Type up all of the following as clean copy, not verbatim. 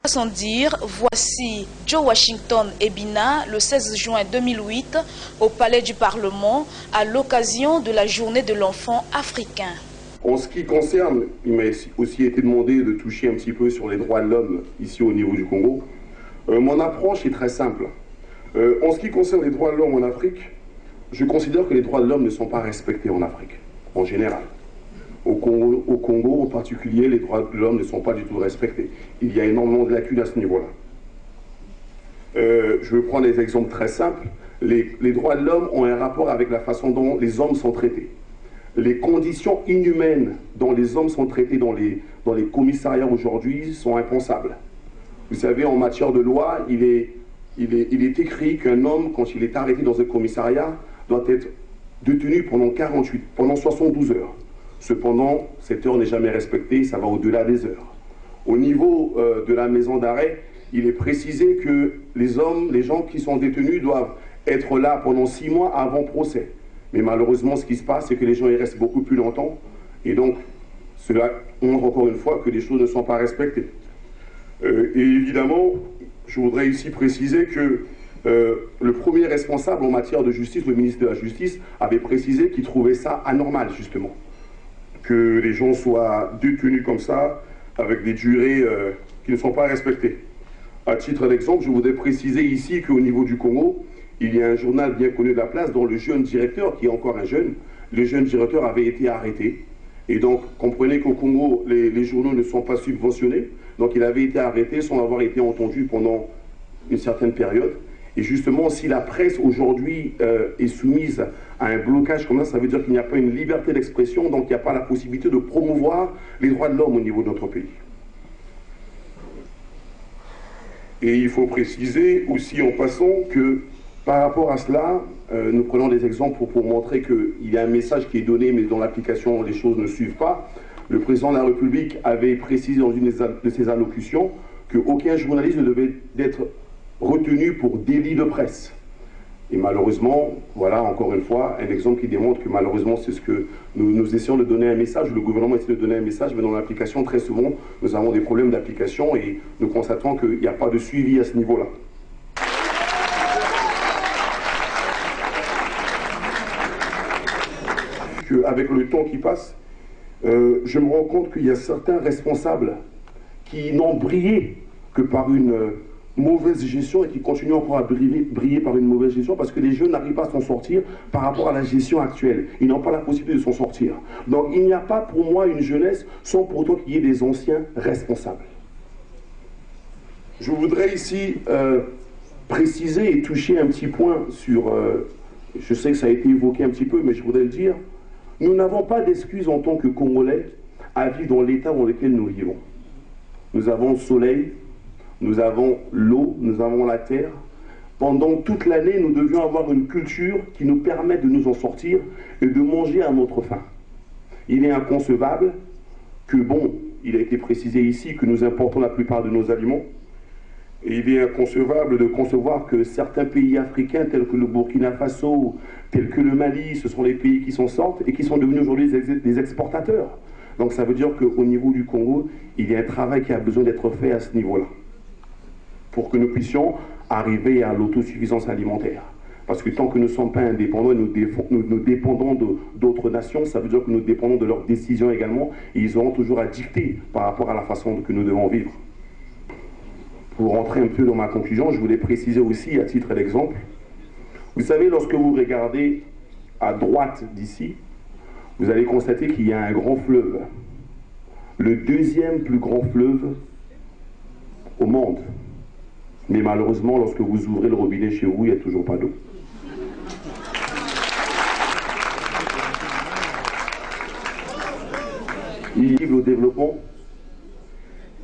Sans dire, voici Joe Washington Ebina le 16 juin 2008 au Palais du Parlement à l'occasion de la journée de l'enfant africain. En ce qui concerne, il m'a aussi été demandé de toucher un petit peu sur les droits de l'homme ici au niveau du Congo. Mon approche est très simple. En ce qui concerne les droits de l'homme en Afrique, je considère que les droits de l'homme ne sont pas respectés en Afrique, en général. Au Congo, en particulier, les droits de l'homme ne sont pas du tout respectés. Il y a énormément de lacunes à ce niveau-là. Je vais prendre des exemples très simples. Les droits de l'homme ont un rapport avec la façon dont les hommes sont traités. Les conditions inhumaines dont les hommes sont traités dans les commissariats aujourd'hui sont impensables. Vous savez, en matière de loi, il est écrit qu'un homme, quand il est arrêté dans un commissariat, doit être détenu pendant 72 heures. Cependant, cette heure n'est jamais respectée, ça va au-delà des heures. Au niveau de la maison d'arrêt, il est précisé que les gens qui sont détenus doivent être là pendant 6 mois avant procès. Mais malheureusement, ce qui se passe, c'est que les gens y restent beaucoup plus longtemps. Et donc, cela montre encore une fois que les choses ne sont pas respectées. Et évidemment, je voudrais ici préciser que le premier responsable en matière de justice, le ministre de la Justice, avait précisé qu'il trouvait ça anormal, justement. Que les gens soient détenus comme ça, avec des durées qui ne sont pas respectées. À titre d'exemple, je voudrais préciser ici qu'au niveau du Congo, il y a un journal bien connu de la place dont le jeune directeur, qui est encore un jeune, le jeune directeur avait été arrêté. Et donc, comprenez qu'au Congo, les journaux ne sont pas subventionnés. Donc, il avait été arrêté sans avoir été entendu pendant une certaine période. Et justement, si la presse aujourd'hui est soumise à un blocage comme ça veut dire qu'il n'y a pas une liberté d'expression, donc il n'y a pas la possibilité de promouvoir les droits de l'homme au niveau de notre pays. Et il faut préciser aussi en passant que par rapport à cela, nous prenons des exemples pour montrer qu'il y a un message qui est donné, mais dans l'application, les choses ne suivent pas. Le président de la République avait précisé dans une de ses allocutions qu'aucun journaliste ne devait être retenu pour délit de presse. Et malheureusement, voilà encore une fois un exemple qui démontre que malheureusement c'est ce que nous essayons de donner un message, le gouvernement essaie de donner un message, mais dans l'application très souvent nous avons des problèmes d'application et nous constatons qu'il n'y a pas de suivi à ce niveau-là. Avec le temps qui passe, je me rends compte qu'il y a certains responsables qui n'ont brillé que par une mauvaise gestion et qui continuent encore à briller par une mauvaise gestion parce que les jeunes n'arrivent pas à s'en sortir par rapport à la gestion actuelle. Ils n'ont pas la possibilité de s'en sortir. Donc il n'y a pas pour moi une jeunesse sans pour autant qu'il y ait des anciens responsables. Je voudrais ici préciser et toucher un petit point sur... je sais que ça a été évoqué un petit peu, mais je voudrais le dire. Nous n'avons pas d'excuses en tant que Congolais à vivre dans l'état dans lequel nous vivons. Nous avons le soleil, nous avons l'eau, nous avons la terre. Pendant toute l'année, nous devions avoir une culture qui nous permette de nous en sortir et de manger à notre faim. Il est inconcevable que, bon, il a été précisé ici que nous importons la plupart de nos aliments. Et il est inconcevable de concevoir que certains pays africains, tels que le Burkina Faso, tels que le Mali, ce sont les pays qui s'en sortent et qui sont devenus aujourd'hui des exportateurs. Donc ça veut dire qu'au niveau du Congo, il y a un travail qui a besoin d'être fait à ce niveau-là, pour que nous puissions arriver à l'autosuffisance alimentaire. Parce que tant que nous ne sommes pas indépendants, nous dépendons d'autres nations, ça veut dire que nous dépendons de leurs décisions également, et ils auront toujours à dicter par rapport à la façon que nous devons vivre. Pour rentrer un peu dans ma conclusion, je voulais préciser aussi, à titre d'exemple, vous savez, lorsque vous regardez à droite d'ici, vous allez constater qu'il y a un grand fleuve. Le deuxième plus grand fleuve au monde. Mais malheureusement, lorsque vous ouvrez le robinet chez vous, il n'y a toujours pas d'eau. Il livre au développement.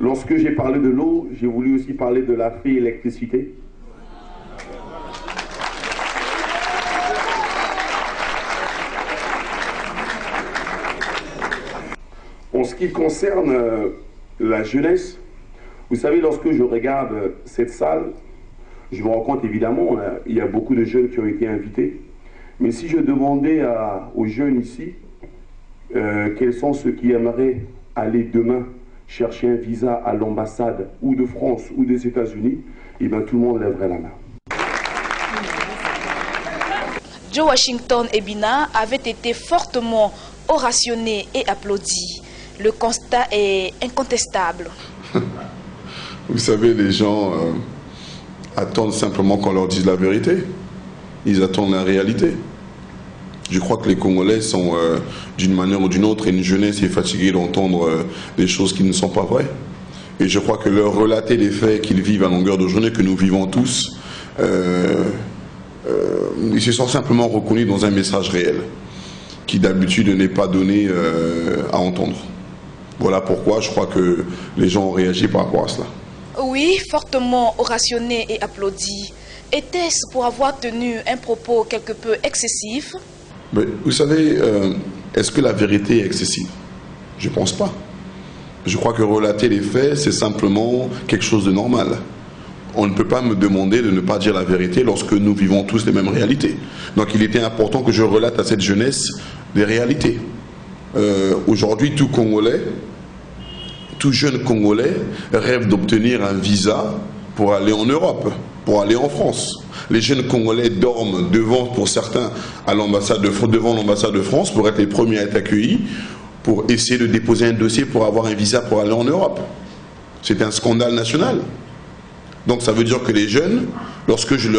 Lorsque j'ai parlé de l'eau, j'ai voulu aussi parler de la fée électricité. En ce qui concerne la jeunesse, vous savez, lorsque je regarde cette salle, je me rends compte évidemment, il y a beaucoup de jeunes qui ont été invités. Mais si je demandais aux jeunes ici, quels sont ceux qui aimeraient aller demain chercher un visa à l'ambassade ou de France ou des États-Unis, eh bien tout le monde lèverait la main. Joe Washington Ebina avait été fortement ovationné et applaudi. Le constat est incontestable. Vous savez, les gens attendent simplement qu'on leur dise la vérité. Ils attendent la réalité. Je crois que les Congolais sont, d'une manière ou d'une autre, et une jeunesse est fatiguée d'entendre des choses qui ne sont pas vraies. Et je crois que leur relater les faits qu'ils vivent à longueur de journée, que nous vivons tous, ils se sont simplement reconnus dans un message réel, qui d'habitude n'est pas donné à entendre. Voilà pourquoi je crois que les gens ont réagi par rapport à cela. Oui, fortement ovationné et applaudi. Était-ce pour avoir tenu un propos quelque peu excessif? Mais vous savez, est-ce que la vérité est excessive? Je ne pense pas. Je crois que relater les faits, c'est simplement quelque chose de normal. On ne peut pas me demander de ne pas dire la vérité lorsque nous vivons tous les mêmes réalités. Donc il était important que je relate à cette jeunesse des réalités. Aujourd'hui, tout jeune Congolais rêve d'obtenir un visa pour aller en Europe, pour aller en France. Les jeunes Congolais dorment pour certains, devant l'ambassade de France pour être les premiers à être accueillis, pour essayer de déposer un dossier pour avoir un visa pour aller en Europe. C'est un scandale national. Donc ça veut dire que les jeunes, lorsque j'ai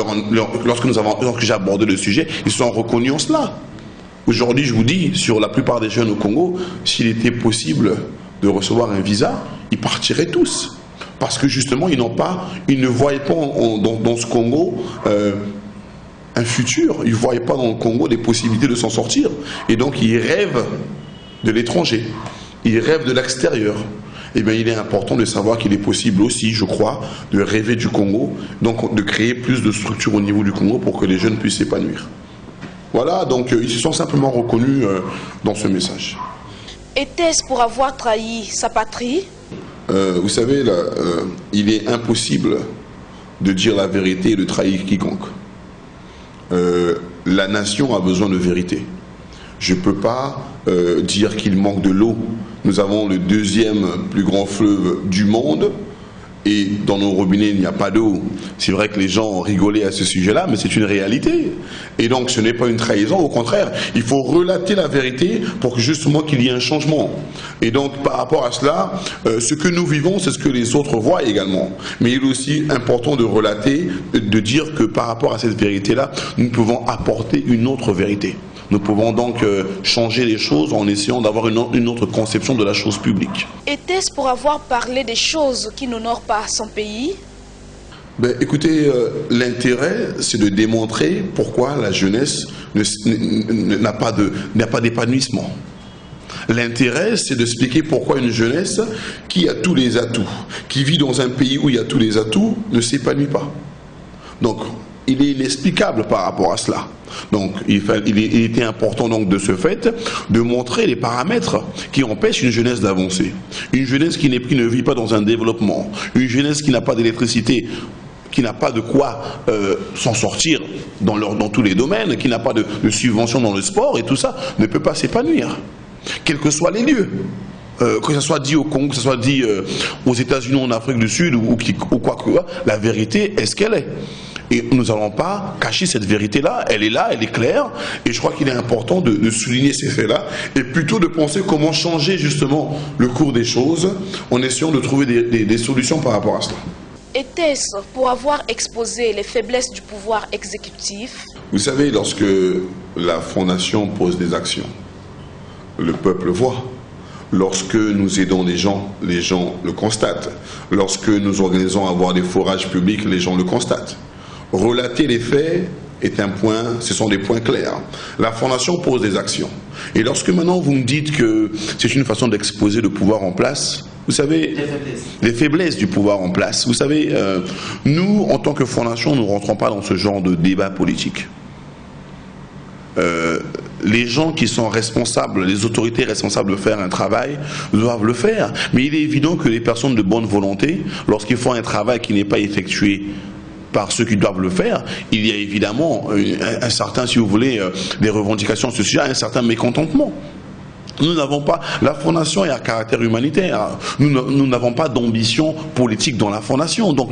abordé le sujet, ils sont reconnus en cela. Aujourd'hui, je vous dis, sur la plupart des jeunes au Congo, s'il était possible de recevoir un visa, ils partiraient tous. Parce que justement, ils ne voyaient pas dans ce Congo un futur. Ils ne voyaient pas dans le Congo des possibilités de s'en sortir. Et donc, ils rêvent de l'étranger. Ils rêvent de l'extérieur. Eh bien, il est important de savoir qu'il est possible aussi, je crois, de rêver du Congo, donc de créer plus de structures au niveau du Congo pour que les jeunes puissent s'épanouir. Voilà, donc ils se sont simplement reconnus dans ce message. Était-ce pour avoir trahi sa patrie? Vous savez, là, il est impossible de dire la vérité et de trahir quiconque. La nation a besoin de vérité. Je ne peux pas dire qu'il manque de l'eau. Nous avons le deuxième plus grand fleuve du monde et dans nos robinets, il n'y a pas d'eau. C'est vrai que les gens ont rigolé à ce sujet-là, mais c'est une réalité. Et donc, ce n'est pas une trahison, au contraire. Il faut relater la vérité pour que justement qu'il y ait un changement. Et donc, par rapport à cela, ce que nous vivons, c'est ce que les autres voient également. Mais il est aussi important de relater, de dire que par rapport à cette vérité-là, nous pouvons apporter une autre vérité. Nous pouvons donc changer les choses en essayant d'avoir une autre conception de la chose publique. Était-ce pour avoir parlé des choses qui n'honorent pas son pays? Ben, écoutez, l'intérêt, c'est de démontrer pourquoi la jeunesse n'a pas d'épanouissement. L'intérêt, c'est d'expliquer pourquoi une jeunesse qui a tous les atouts, qui vit dans un pays où il y a tous les atouts, ne s'épanouit pas. Donc, il est inexplicable par rapport à cela. Donc, il était important donc de ce fait de montrer les paramètres qui empêchent une jeunesse d'avancer. Une jeunesse qui ne vit pas dans un développement, une jeunesse qui n'a pas d'électricité, qui n'a pas de quoi s'en sortir dans tous les domaines, qui n'a pas de subvention dans le sport et tout ça, ne peut pas s'épanouir, quels que soient les lieux. Que ce soit dit au Congo, que ce soit dit aux États-Unis ou en Afrique du Sud ou quoi que ce soit, la vérité est ce qu'elle est. Et nous n'allons pas cacher cette vérité-là, elle est claire, et je crois qu'il est important de souligner ces faits-là, et plutôt de penser comment changer justement le cours des choses, en essayant de trouver des solutions par rapport à cela. Était-ce pour avoir exposé les faiblesses du pouvoir exécutif? Vous savez, lorsque la Fondation pose des actions, le peuple voit. Lorsque nous aidons les gens le constatent. Lorsque nous organisons à avoir des forages publics, les gens le constatent. Relater les faits ce sont des points clairs. La Fondation pose des actions. Et lorsque maintenant vous me dites que c'est une façon d'exposer le pouvoir en place, vous savez, les faiblesses du pouvoir en place, vous savez, nous, en tant que Fondation, nous ne rentrons pas dans ce genre de débat politique. Les gens qui sont responsables, les autorités responsables de faire un travail, doivent le faire. Mais il est évident que les personnes de bonne volonté, lorsqu'ils font un travail qui n'est pas effectué par ceux qui doivent le faire, il y a évidemment un certain, si vous voulez, des revendications sur ce sujet, un certain mécontentement. Nous n'avons pas, la fondation est à caractère humanitaire. Nous n'avons pas d'ambition politique dans la fondation. Donc